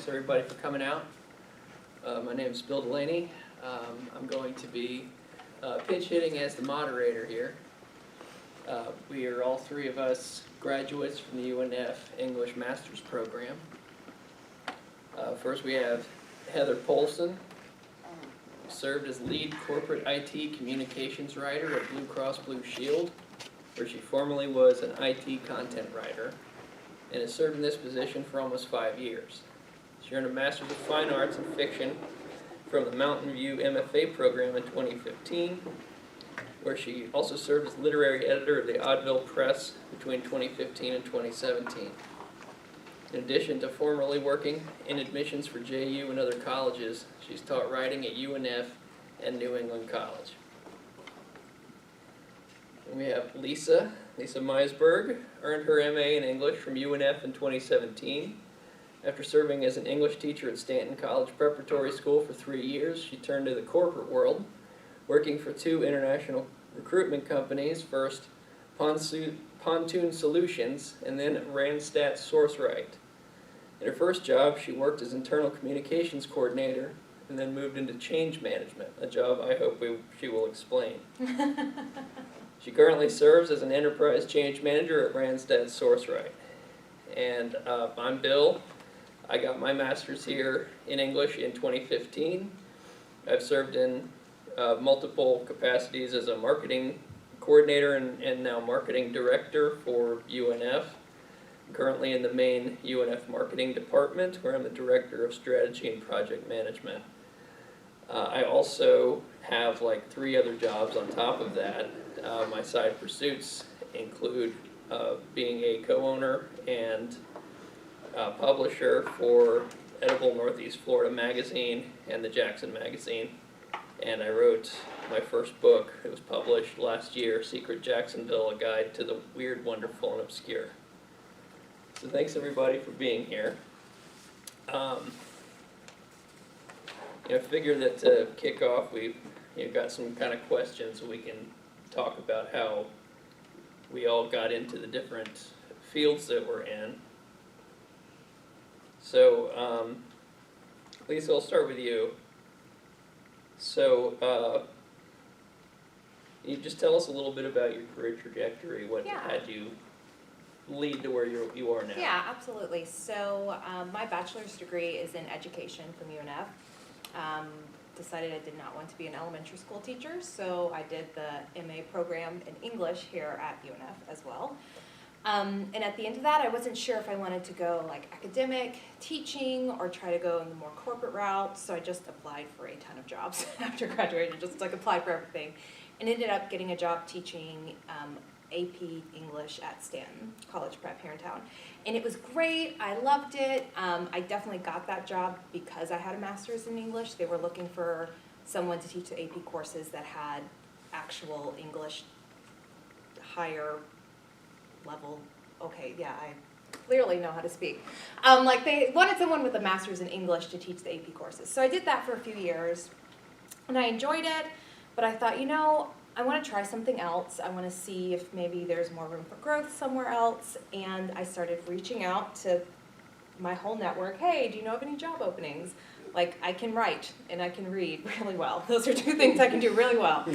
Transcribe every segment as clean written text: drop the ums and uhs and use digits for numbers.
Thanks everybody for coming out. My name is Bill Delaney. I'm going to be pinch hitting as the moderator here. We are all three of us graduates from the UNF English Master's Program. First we have Heather Poulin, served as lead corporate IT communications writer at Blue Cross Blue Shield, where she formerly was an IT content writer, and has served in this position for almost 5 years. She earned a Master's of Fine Arts in Fiction from the Mountain View MFA program in 2015, where she also served as literary editor of the Oddville Press between 2015 and 2017. In addition to formerly working in admissions for JU and other colleges, she's taught writing at UNF and New England College. And we have Lisa Meisburg, earned her MA in English from UNF in 2017. After serving as an English teacher at Stanton College Preparatory School for 3 years, she turned to the corporate world, working for 2 international recruitment companies, first Pontoon Solutions and then Randstad Sourceright. In her first job, she worked as internal communications coordinator and then moved into change management, a job I hope she will explain. She currently serves as an enterprise change manager at Randstad Sourceright. And I'm Bill. I got my master's here in English in 2015. I've served in multiple capacities as a marketing coordinator and now marketing director for UNF. I'm currently in the main UNF marketing department, where I'm the director of strategy and project management. I also have like 3 other jobs on top of that. My side pursuits include being a co-owner and publisher for Edible Northeast Florida magazine and the Jackson magazine. And I wrote my first book. It was published last year, Secret Jacksonville, A Guide to the Weird, Wonderful, and Obscure. So thanks everybody for being here. I figure that to kick off, we've got some kind of questions so we can talk about how we all got into the different fields that we're in. So, Lisa, I'll start with you. So, you just tell us a little bit about your career trajectory, what had you lead to where you are now? Yeah, absolutely. So, my bachelor's degree is in education from UNF. Decided I did not want to be an elementary school teacher, so I did the MA program in English here at UNF as well. And at the end of that, I wasn't sure if I wanted to go like academic, teaching, or try to go in the more corporate route, so I just applied for a ton of jobs after graduating, just like applied for everything, and ended up getting a job teaching AP English at Stanton College Prep here in town. And it was great, I loved it. I definitely got that job because I had a master's in English. They were looking for someone to teach the AP courses that had actual English higher level. Okay, yeah, I clearly know how to speak. Like they wanted someone with a master's in English to teach the AP courses. So I did that for a few years and I enjoyed it, but I thought, I want to try something else. I want to see if maybe there's more room for growth somewhere else. And I started reaching out to my whole network. Hey, do you know of any job openings? Like, I can write and I can read really well. Those are 2 things I can do really well.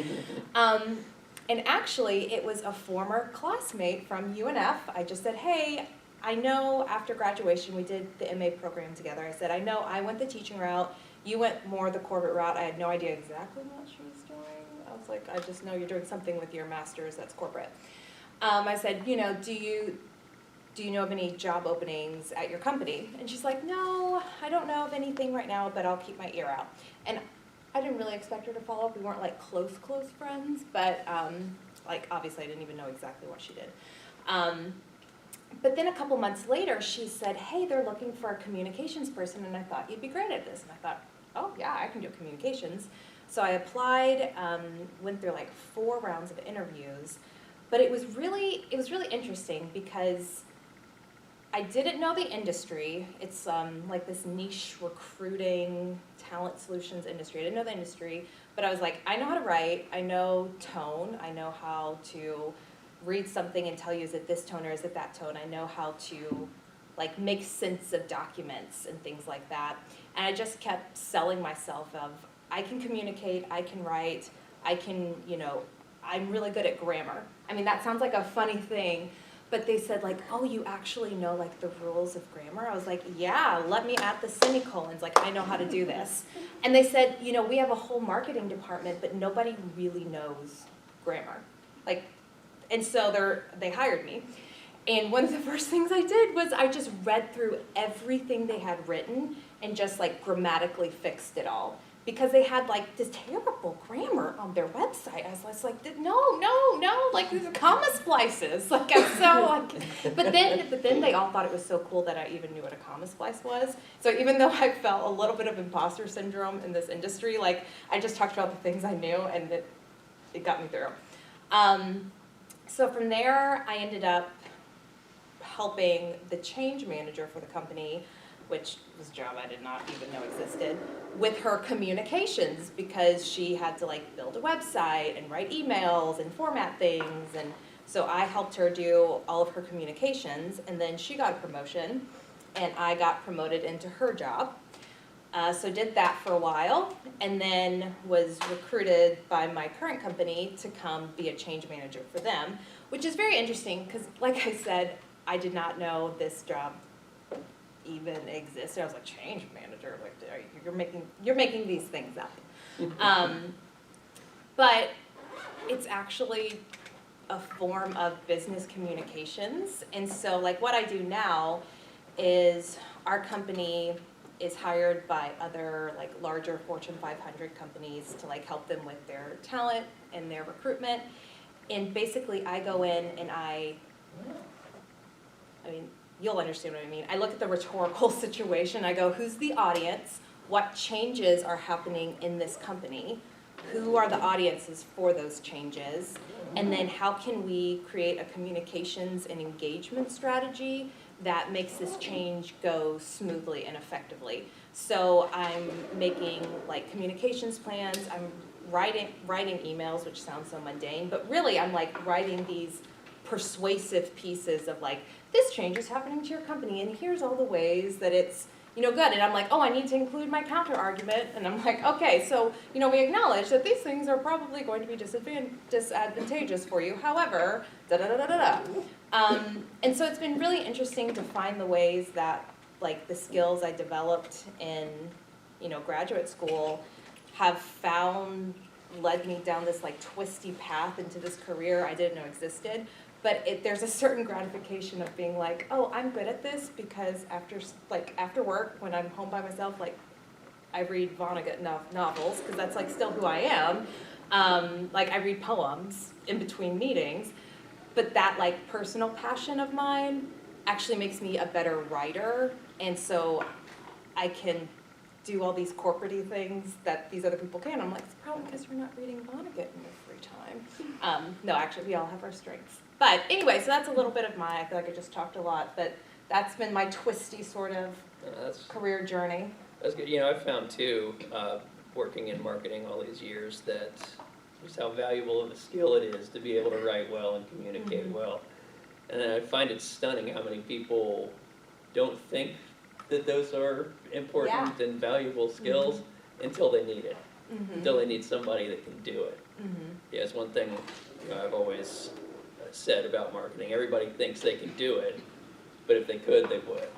And actually, it was a former classmate from UNF. I just said, hey, I know after graduation we did the MA program together. I said, I know I went the teaching route. You went more the corporate route. I had no idea exactly what she was doing. I was like, I just know you're doing something with your master's that's corporate. I said, do you know of any job openings at your company? And she's like, no, I don't know of anything right now, but I'll keep my ear out. And I didn't really expect her to follow up. We weren't like close friends, but like obviously I didn't even know exactly what she did. But then a couple months later, she said, hey, they're looking for a communications person, and I thought you'd be great at this. And I thought, oh yeah, I can do communications. So I applied, went through like 4 rounds of interviews, but it was really interesting because I didn't know the industry. It's like this niche recruiting, talent solutions industry. I didn't know the industry, but I was like, I know how to write, I know tone, I know how to read something and tell you, is it this tone or is it that tone? I know how to like make sense of documents and things like that. And I just kept selling myself of, I can communicate, I can write, I can, I'm really good at grammar. I mean, that sounds like a funny thing, but they said like, oh, you actually know like the rules of grammar? I was like, yeah, let me add the semicolons, like I know how to do this. And they said, we have a whole marketing department, but nobody really knows grammar. Like, and so they hired me. And one of the first things I did was I just read through everything they had written and just like grammatically fixed it all. Because they had like this terrible grammar on their website. I was like, no, like these are comma splices. Like I'm so like, but then they all thought it was so cool that I even knew what a comma splice was. So even though I felt a little bit of imposter syndrome in this industry, like I just talked about the things I knew and it got me through. So from there, I ended up helping the change manager for the company, which was a job I did not even know existed, with her communications, because she had to like build a website and write emails and format things. And so I helped her do all of her communications, and then she got a promotion and I got promoted into her job. So did that for a while, and then was recruited by my current company to come be a change manager for them, which is very interesting because, like I said, I did not know this job even existed. I was like, change manager, like you're making these things up. But it's actually a form of business communications, and so like what I do now is our company is hired by other like larger Fortune 500 companies to like help them with their talent and their recruitment. And basically I go in and I mean, you'll understand what I mean. I look at the rhetorical situation. I go, who's the audience? What changes are happening in this company? Who are the audiences for those changes? And then how can we create a communications and engagement strategy that makes this change go smoothly and effectively? So I'm making like communications plans. I'm writing emails, which sounds so mundane, but really I'm like writing these persuasive pieces of like, this change is happening to your company and here's all the ways that it's good. And I'm like, oh, I need to include my counter argument. And I'm like, okay, so we acknowledge that these things are probably going to be disadvantageous for you. However, and so it's been really interesting to find the ways that like the skills I developed in graduate school have led me down this like twisty path into this career I didn't know existed. But there's a certain gratification of being like, oh, I'm good at this because after work, when I'm home by myself, like I read Vonnegut novels because that's like still who I am. Like I read poems in between meetings, but that like personal passion of mine actually makes me a better writer, and so I can do all these corporate-y things that these other people can. I'm like, it's probably because you're not reading Vonnegut in your free time. No, actually, we all have our strengths. But anyway, so that's a little bit of I feel like I just talked a lot, but that's been my twisty sort of career journey. That's good. I've found too, working in marketing all these years, that just how valuable of a skill it is to be able to write well and communicate well. And then I find it stunning how many people don't think that those are important and valuable skills until they need it, until they need somebody that can do it. Yeah, it's one thing I've always said about marketing. Everybody thinks they can do it, but if they could, they would.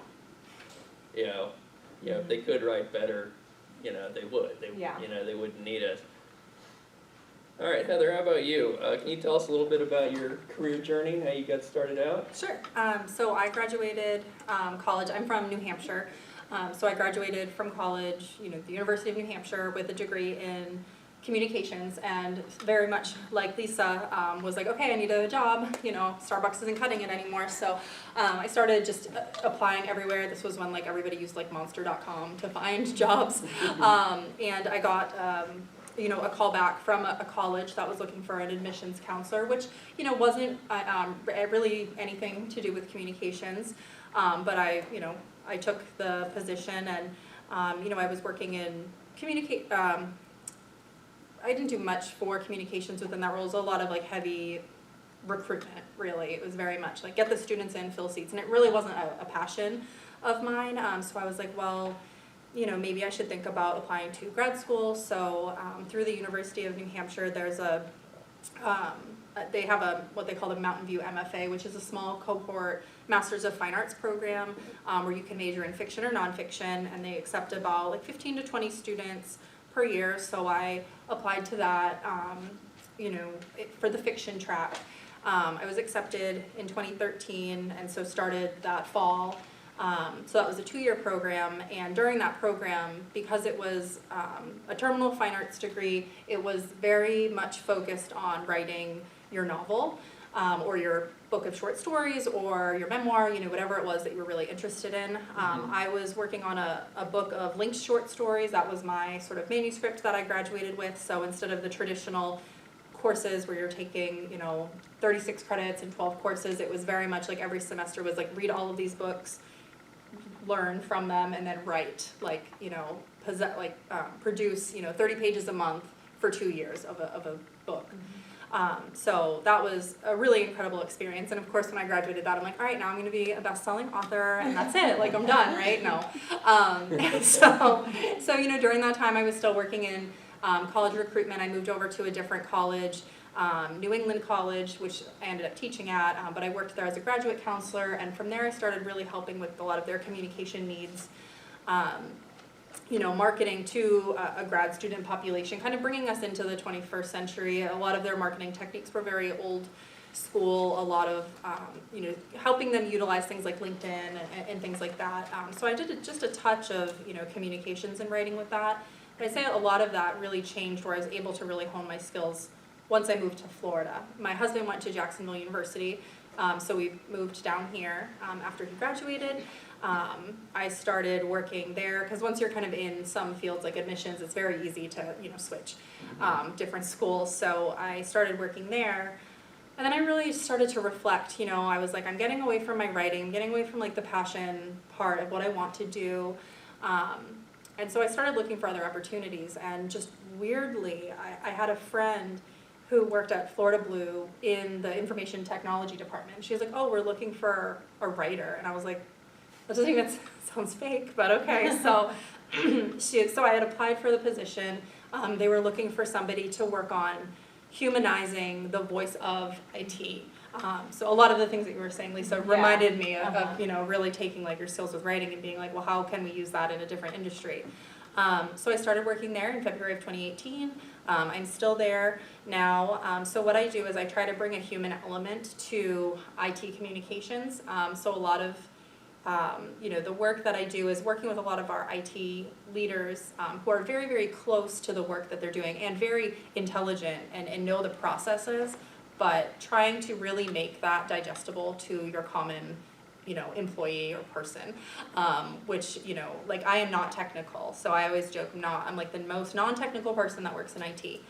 If they could write better, they would. They wouldn't need us. All right, Heather, how about you? Can you tell us a little bit about your career journey, how you got started out? Sure. So I graduated college. I'm from New Hampshire. So I graduated from college, the University of New Hampshire, with a degree in communications, and very much like Lisa, was like, okay, I need a job. Starbucks isn't cutting it anymore. So I started just applying everywhere. This was when like everybody used like Monster.com to find jobs, and I got a call back from a college that was looking for an admissions counselor, which wasn't really anything to do with communications, but I took the position, and I was working in I didn't do much for communications within that role. It was a lot of like heavy recruitment, really. It was very much like get the students in, fill seats, and it really wasn't a passion of mine. So I was like, well, you know, maybe I should think about applying to grad school. So through the University of New Hampshire, there's they have what they call the Mountain View MFA, which is a small cohort Masters of Fine Arts program where you can major in fiction or nonfiction, and they accept about like 15 to 20 students per year. So I applied to that, you know, for the fiction track. I was accepted in 2013, and so started that fall. So that was a 2-year program, and during that program, because it was a terminal fine arts degree, it was very much focused on writing your novel, or your book of short stories, or your memoir, you know, whatever it was that you were really interested in. I was working on a book of linked short stories. That was my sort of manuscript that I graduated with, so instead of the traditional courses where you're taking, you know, 36 credits and 12 courses, it was very much like every semester was like read all of these books, learn from them, and then write, like, you know, produce, you know, 30 pages a month for 2 years of a book. So that was a really incredible experience, and of course when I graduated that, I'm like, all right, now I'm going to be a best-selling author, and that's it, like I'm done, right? No. So you know, during that time I was still working in college recruitment. I moved over to a different college, New England College, which I ended up teaching at, but I worked there as a graduate counselor, and from there I started really helping with a lot of their communication needs, you know, marketing to a grad student population, kind of bringing us into the 21st century. A lot of their marketing techniques were very old school, a lot of, you know, helping them utilize things like LinkedIn and things like that. So I did just a touch of, you know, communications and writing with that. But I'd say a lot of that really changed where I was able to really hone my skills once I moved to Florida. My husband went to Jacksonville University, so we moved down here after he graduated. I started working there, because once you're kind of in some fields like admissions, it's very easy to, you know, switch different schools. So I started working there, and then I really started to reflect. You know, I was like, I'm getting away from my writing, I'm getting away from like the passion part of what I want to do. And so I started looking for other opportunities, and just weirdly, I had a friend who worked at Florida Blue in the information technology department. She was like, oh, we're looking for a writer. And I was like, that doesn't even sounds fake, but okay. So, so I had applied for the position. They were looking for somebody to work on humanizing the voice of IT. So a lot of the things that you were saying, Lisa, reminded me of, you know, really taking like your skills with writing and being like, well, how can we use that in a different industry? So I started working there in February of 2018. I'm still there now. So what I do is I try to bring a human element to IT communications. So a lot of, you know, the work that I do is working with a lot of our IT leaders who are very, very close to the work that they're doing and very intelligent and know the processes, but trying to really make that digestible to your common, you know, employee or person, which, you know, like I am not technical, so I always joke I'm like the most non-technical person that works in IT.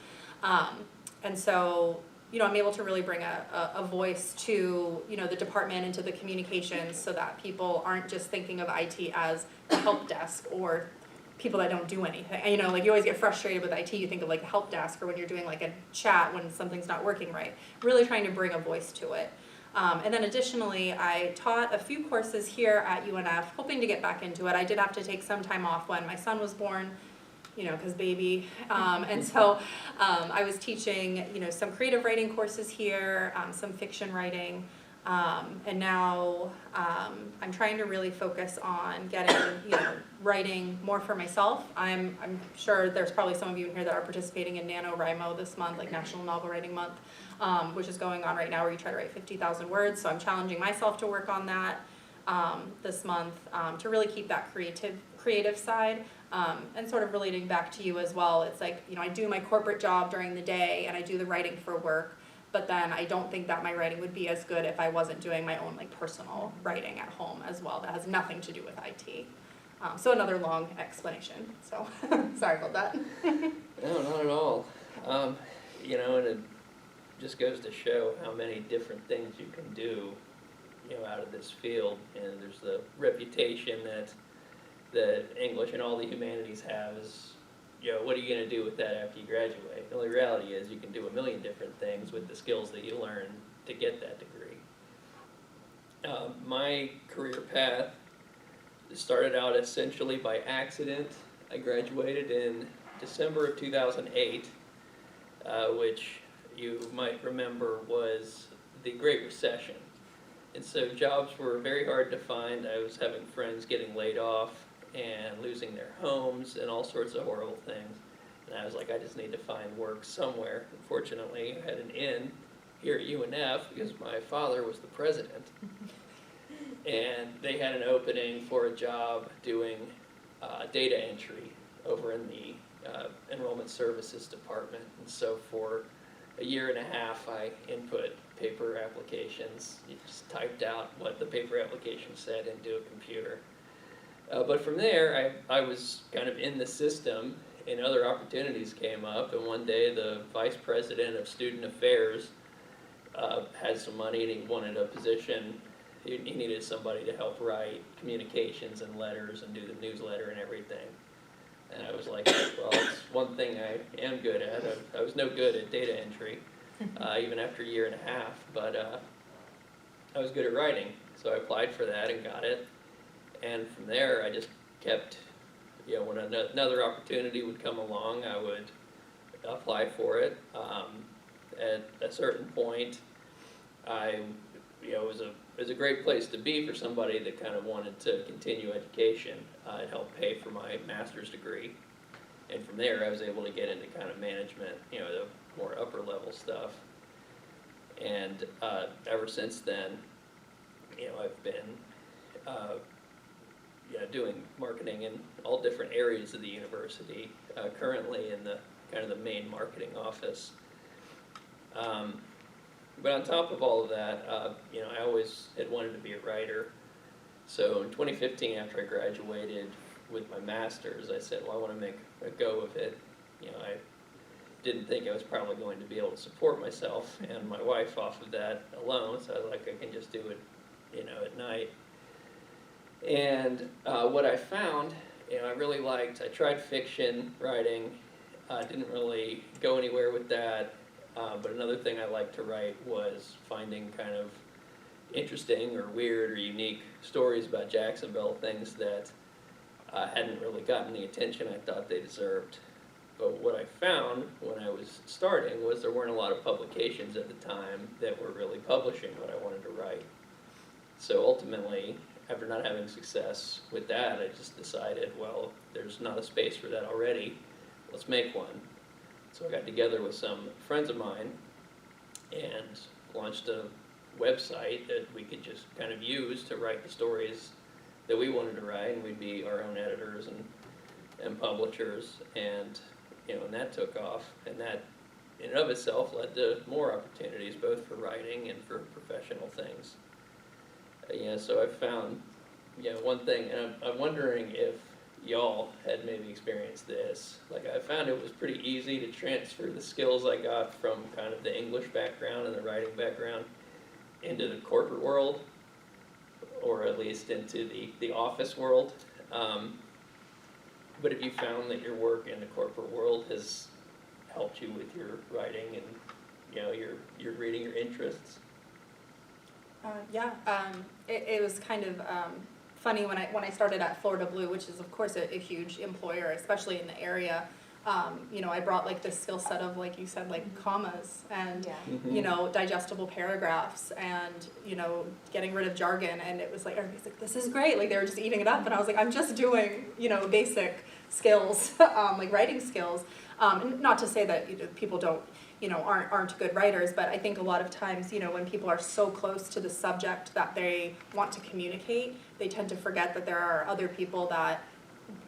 And so, you know, I'm able to really bring a voice to, you know, the department and to the communications so that people aren't just thinking of IT as the help desk or people that don't do anything. You know, like you always get frustrated with IT, you think of like the help desk or when you're doing like a chat when something's not working right. Really trying to bring a voice to it. And then additionally, I taught a few courses here at UNF, hoping to get back into it. I did have to take some time off when my son was born, you know, because baby. And so I was teaching, you know, some creative writing courses here, some fiction writing. And now I'm trying to really focus on getting, you know, writing more for myself. I'm sure there's probably some of you in here that are participating in NaNoWriMo this month, like National Novel Writing Month, which is going on right now where you try to write 50,000 words. So I'm challenging myself to work on that this month to really keep that creative side. And sort of relating back to you as well, it's like, you know, I do my corporate job during the day and I do the writing for work. But then I don't think that my writing would be as good if I wasn't doing my own like personal writing at home as well. That has nothing to do with IT. So another long explanation. So sorry about that. No, not at all. You know, and it just goes to show how many different things you can do, you know, out of this field. And there's the reputation that English and all the humanities have is, you know, what are you going to do with that after you graduate? The only reality is you can do a million different things with the skills that you learn to get that degree. My career path started out essentially by accident. I graduated in December of 2008, which you might remember was the Great Recession. And so jobs were very hard to find. I was having friends getting laid off and losing their homes and all sorts of horrible things. And I was like, I just need to find work somewhere. Unfortunately, I had an in here at UNF because my father was the president. And they had an opening for a job doing data entry over in the enrollment services department. And so for a year and a half, I input paper applications. You just typed out what the paper application said into a computer. But from there, I was kind of in the system, and other opportunities came up. And one day, the vice president of student affairs had some money, and he wanted a position. He needed somebody to help write communications and letters and do the newsletter and everything. And I was like, well, it's one thing I am good at. I was no good at data entry, even after a year and a half, but I was good at writing. So I applied for that and got it. And from there, I just kept, when another opportunity would come along, I would apply for it. At a certain point, it was a great place to be for somebody that kind of wanted to continue education. It helped pay for my master's degree. And from there, I was able to get into kind of management, the more upper level stuff. And ever since then, I've been doing marketing in all different areas of the university, currently in the kind of the main marketing office. But on top of all of that, I always had wanted to be a writer. So in 2015, after I graduated with my master's, I said, well, I want to make a go of it. I didn't think I was probably going to be able to support myself and my wife off of that alone, so I was like, I can just do it, at night. And what I found, I really liked, I tried fiction writing, didn't really go anywhere with that. But another thing I liked to write was finding kind of interesting or weird or unique stories about Jacksonville, things that hadn't really gotten the attention I thought they deserved. But what I found when I was starting was there weren't a lot of publications at the time that were really publishing what I wanted to write. So ultimately, after not having success with that, I just decided, well, there's not a space for that already, let's make one. So I got together with some friends of mine and launched a website that we could just kind of use to write the stories that we wanted to write, and we'd be our own editors and publishers, and and that took off, and that in and of itself led to more opportunities, both for writing and for professional things. So I found one thing, and I'm wondering if y'all had maybe experienced this. Like, I found it was pretty easy to transfer the skills I got from kind of the English background and the writing background into the corporate world, or at least into the office world. But have you found that your work in the corporate world has helped you with your writing and your reading, your interests? It was kind of funny when I started at Florida Blue, which is of course a huge employer, especially in the area. I brought like this skill set of, like you said, like commas and digestible paragraphs and getting rid of jargon, and it was like everybody's like, this is great, like they were just eating it up, and I was like, I'm just doing basic skills, like writing skills. And not to say that people don't aren't good writers, but I think a lot of times, when people are so close to the subject that they want to communicate, they tend to forget that there are other people that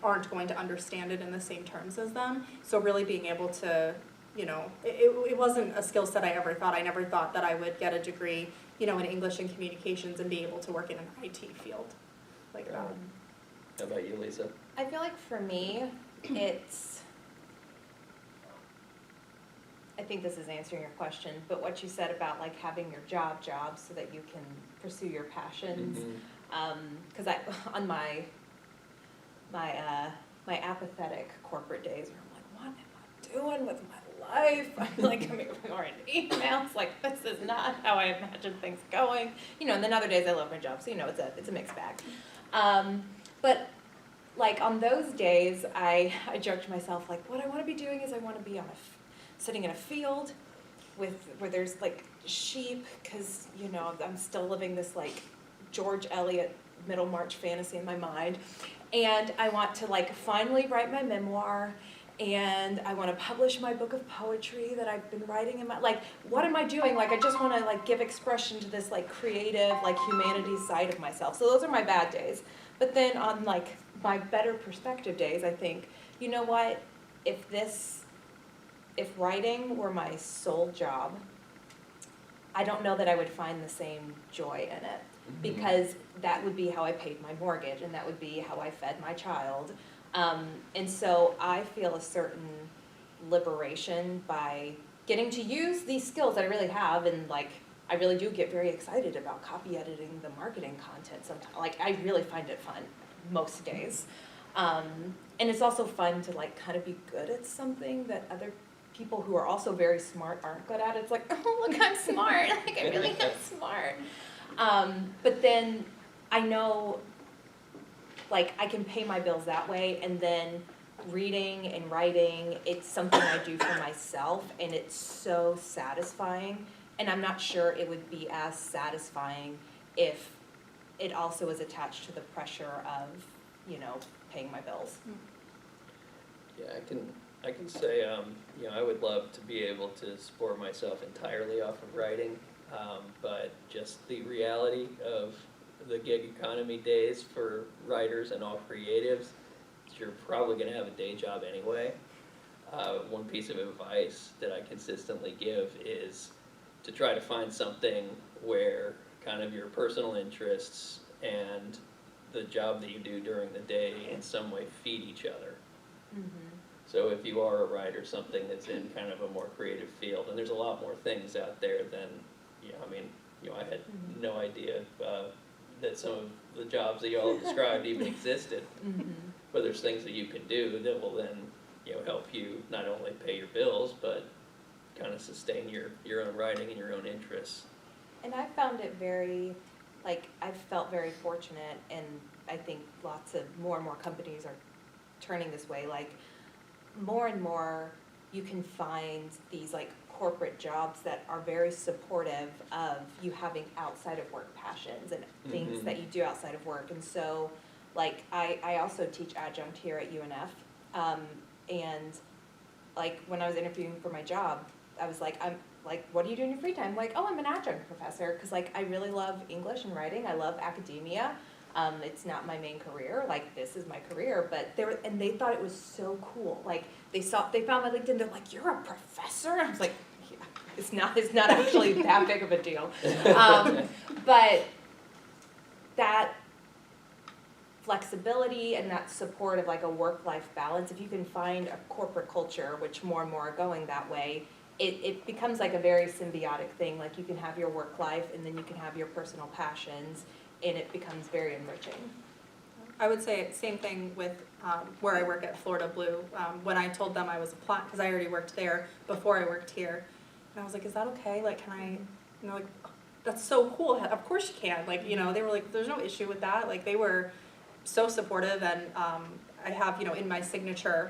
aren't going to understand it in the same terms as them. So really being able to, it wasn't a skill set I ever thought. I never thought that I would get a degree, in English and communications and be able to work in an IT field like that. How about you, Lisa? I feel like for me, I think this is answering your question, but what you said about like having your job so that you can pursue your passions. Because on my apathetic corporate days where I'm like, what am I doing with my life. I'm like, I'm ignoring emails. Like, this is not how I imagine things going. You know, and then other days I love my job, so you know, it's a mixed bag. But like on those days, I joke to myself, like, what I want to be doing is I want to be sitting in a field where there's like sheep, because you know I'm still living this like George Eliot Middlemarch fantasy in my mind, and I want to like finally write my memoir, and I want to publish my book of poetry that I've been writing in my, like, what am I doing? Like, I just want to like give expression to this like creative, like humanities side of myself. So those are my bad days. But then on like my better perspective days, I think, you know what, if writing were my sole job, I don't know that I would find the same joy in it, because that would be how I paid my mortgage, and that would be how I fed my child. And so I feel a certain liberation by getting to use these skills that I really have, and like I really do get very excited about copy editing the marketing content sometimes. Like I really find it fun most days. And it's also fun to like kind of be good at something that other people who are also very smart aren't good at. It's like, oh look, I'm smart. Like I really am smart. But then I know like I can pay my bills that way, and then reading and writing, it's something I do for myself, and it's so satisfying. And I'm not sure it would be as satisfying if it also is attached to the pressure of, you know, paying my bills. Yeah, I can say, you know, I would love to be able to support myself entirely off of writing, but just the reality of the gig economy days for writers and all creatives, you're probably going to have a day job anyway. One piece of advice that I consistently give is to try to find something where kind of your personal interests and the job that you do during the day in some way feed each other. Mm-hmm. So if you are a writer, something that's in kind of a more creative field, and there's a lot more things out there than, you know, I mean, you know, I had no idea that some of the jobs that you all described even existed. Mm-hmm. But there's things that you can do that will then, you know, help you not only pay your bills, but kind of sustain your own writing and your own interests. And I found it very, like, I've felt very fortunate, and I think more and more companies are turning this way. Like, more and more you can find these, like, corporate jobs that are very supportive of you having outside of work passions and things that you do outside of work. And so, like, I also teach adjunct here at UNF, and, like, when I was interviewing for my job, I was like, I'm like, what do you do in your free time? Like, oh, I'm an adjunct professor, because like I really love English and writing. I love academia. It's not my main career. Like, this is my career. But they thought it was so cool. Like, they found my LinkedIn. They're like, you're a professor? And I was like, yeah, it's not actually that big of a deal. But that flexibility and that support of like a work-life balance, if you can find a corporate culture, which more and more are going that way, it becomes like a very symbiotic thing. Like, you can have your work life, and then you can have your personal passions, and it becomes very enriching. I would say same thing with where I work at Florida Blue. When I told them I was applying, because I already worked there before I worked here, and I was like, is that okay? Like, can I, you know, like, that's so cool. Of course you can. Like, you know, they were like, there's no issue with that. Like, they were so supportive, and I have, you know, in my signature